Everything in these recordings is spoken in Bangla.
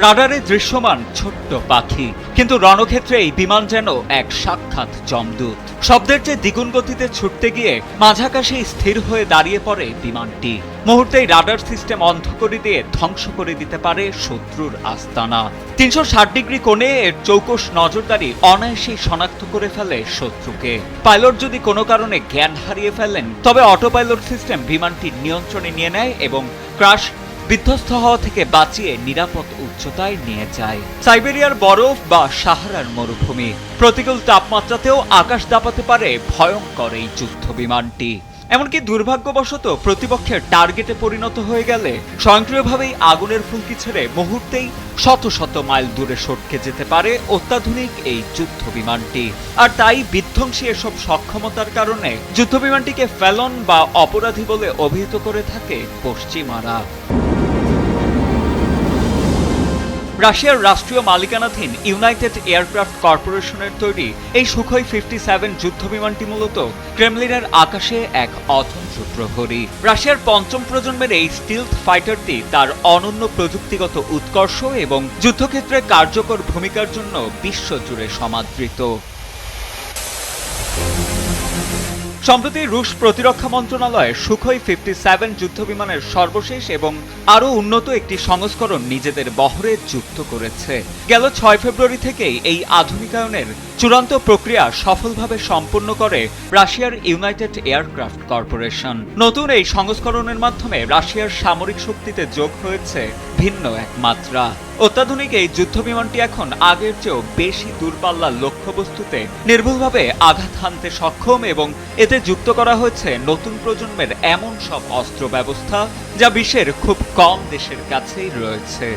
রাডারে দৃশ্যমান ছোট্ট পাখি, কিন্তু রণক্ষেত্রে এই বিমান যেন এক সাক্ষাৎ যমদূত। শব্দের চেয়ে দ্বিগুণ গতিতে ছুটতে গিয়ে মাঝাকাশে স্থির হয়ে দাঁড়িয়ে পড়ে বিমানটি। মুহূর্তেই রাডার সিস্টেম অন্ধ করে দিয়ে ধ্বংস করে দিতে পারে শত্রুর আস্তানা। ৩৬০ ডিগ্রি কোণে এর চৌকস নজরদারি অনায়াসেই শনাক্ত করে ফেলে শত্রুকে। পাইলট যদি কোনো কারণে জ্ঞান হারিয়ে ফেলেন, তবে অটো পাইলট সিস্টেম বিমানটির নিয়ন্ত্রণে নিয়ে নেয় এবং ক্রাশ বিধ্বস্ত হওয়া থেকে বাঁচিয়ে নিরাপদ উচ্চতায় নিয়ে যায়। সাইবেরিয়ার বরফ বা সাহারার মরুভূমি, প্রতিকূল তাপমাত্রাতেও আকাশ দাপাতে পারে ভয়ঙ্কর এই যুদ্ধ বিমানটি। এমনকি দুর্ভাগ্যবশত প্রতিপক্ষের টার্গেটে পরিণত হয়ে গেলে স্বয়ংক্রিয়ভাবেই আগুনের ফুলকি ছেড়ে মুহূর্তেই শত শত মাইল দূরে সটকে যেতে পারে অত্যাধুনিক এই যুদ্ধ বিমানটি। আর তাই বিধ্বংসী এসব সক্ষমতার কারণে যুদ্ধ বিমানটিকে ফেলন বা অপরাধী বলে অভিহিত করে থাকে পশ্চিমারা। রাশিয়ার রাষ্ট্রীয় মালিকানাধীন ইউনাইটেড এয়ারক্রাফট কর্পোরেশনের তৈরি এই সুখোই 57 যুদ্ধ বিমানটি মূলত ক্রেমলিনের আকাশে এক অতন্ত্র প্রহরী। রাশিয়ার পঞ্চম প্রজন্মের এই স্টিলথ ফাইটারটি তার অনন্য প্রযুক্তিগত উৎকর্ষ এবং যুদ্ধক্ষেত্রে কার্যকর ভূমিকার জন্য বিশ্বজুড়ে সমাদৃত। সম্প্রতি রুশ প্রতিরক্ষা মন্ত্রণালয় সুখোই 57 যুদ্ধবিমানের সর্বশেষ এবং আরও উন্নত একটি সংস্করণ নিজেদের বহরে যুক্ত করেছে। গেল 6 ফেব্রুয়ারি থেকেই এই আধুনিকায়নের চূড়ান্ত প্রক্রিয়া সফলভাবে সম্পন্ন করে রাশিয়ার ইউনাইটেড এয়ারক্রাফট কর্পোরেশন। নতুন এই সংস্করণের মাধ্যমে রাশিয়ার সামরিক শক্তিতে যোগ হয়েছে ভিন্ন এক মাত্রা। অত্যাধুনিক এই যুদ্ধবিমানটি এখন আগের চেয়েও বেশি দূরপাল্লার লক্ষ্যবস্তুতে নির্ভুলভাবে আঘাত হানতে সক্ষম এবং এতে যুক্ত করা হয়েছে নতুন প্রজন্মের এমন সব অস্ত্র ব্যবস্থা যা বিশ্বের খুব কম দেশের কাছেই রয়েছে।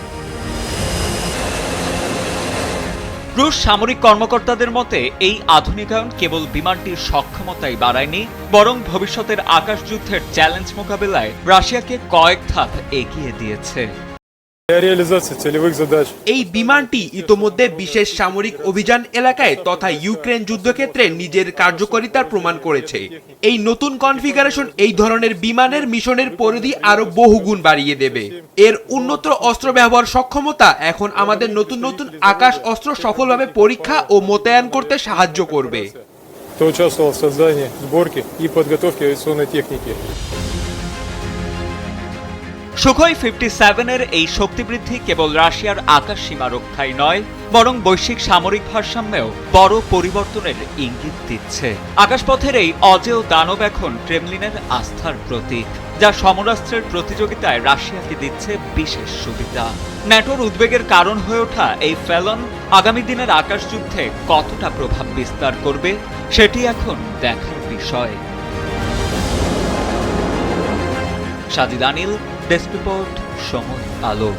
রুশ সামরিক কর্মকর্তাদের মতে এই আধুনিকায়ন কেবল বিমানটির সক্ষমতাই বাড়ায়নি, বরং ভবিষ্যতের আকাশ যুদ্ধের চ্যালেঞ্জ মোকাবেলায় রাশিয়াকে কয়েক ধাপ এগিয়ে দিয়েছে। এই বিমানটি ইতোমধ্যে বিশেষ সামরিক অভিযান এলাকায় তথা ইউক্রেন যুদ্ধক্ষেত্রে নিজের কার্যকারিতার প্রমাণ করেছে। এই নতুন কনফিগারেশন এই ধরনের বিমানের মিশনের পরিধি আরো বহুগুণ বাড়িয়ে দেবে। এর উন্নত অস্ত্র ব্যবহার সক্ষমতা এখন আমাদের নতুন নতুন আকাশ অস্ত্র সফলভাবে পরীক্ষা ও মোতায়েন করতে সাহায্য করবে। সুখোই 57-এর এই শক্তিবৃদ্ধি কেবল রাশিয়ার আকাশ সীমা রক্ষাই নয়, বরং বৈশ্বিক সামরিক ভারসাম্যেও বড় পরিবর্তনের ইঙ্গিত দিচ্ছে। আকাশপথের এই অজেয় দানব এখন ক্রেমলিনের আস্থার প্রতীক, যা সমরাস্ত্রের প্রতিযোগিতায় রাশিয়াকে দিচ্ছে বিশেষ সুবিধা। ন্যাটোর উদ্বেগের কারণ হয়ে ওঠা এই ফেলন আগামী দিনের আকাশ যুদ্ধে কতটা প্রভাব বিস্তার করবে সেটি এখন দেখার বিষয়। সাজিদ আনিল, ডেস্ক রিপোর্ট, সময় আলো।